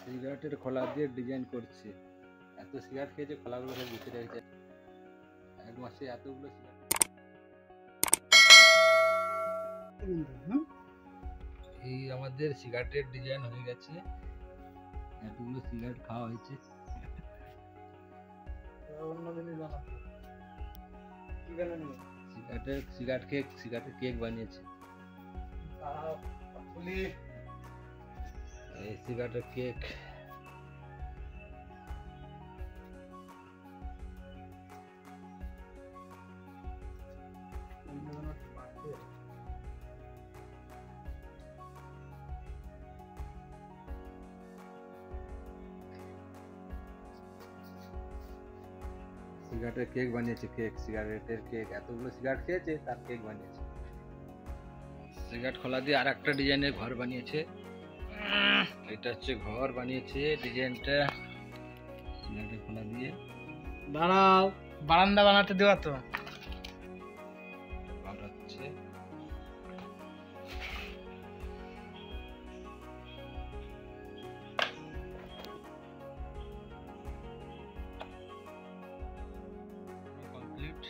সিগারেটের খোলা দিয়ে ডিজাইন করছে। এত সিগারেট খেয়েছে, খোলাগুলো সব গুছিয়ে রেখেছে। এক মাসে এতগুলো সিগারেট। এই আমাদের সিগারেটের ডিজাইন হয়ে গেছে, এতগুলো সিগারেট খাওয়া হয়েছে। সিগারেটের কেক বানিয়েছে। এই সিগারেটের কেক সিগারেটের কেক বানিয়েছে। সিগারেটের কেক, এতগুলো সিগারেট খেয়েছে তার কেক বানিয়েছে। সিগারেট খোলা দিয়ে আর একটা ডিজাইনের ঘর বানিয়েছে। এটা হচ্ছে ঘর বানিয়েছে ডিজাইনটা সিগারেটের খোলা দিয়ে। দাঁড়াও, বারান্দা বানাতে দেওয়া তো হচ্ছে। কমপ্লিট।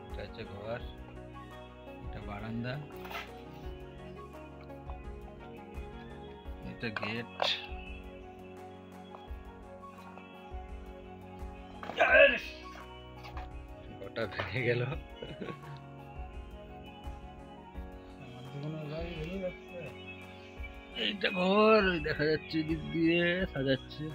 এটা হচ্ছে ঘর, এটা বারান্দা, এটা গেট। ওটা ভেঙে গেল। এইটা ঘর দেখা যাচ্ছে, দিক দিয়ে সাজাচ্ছে।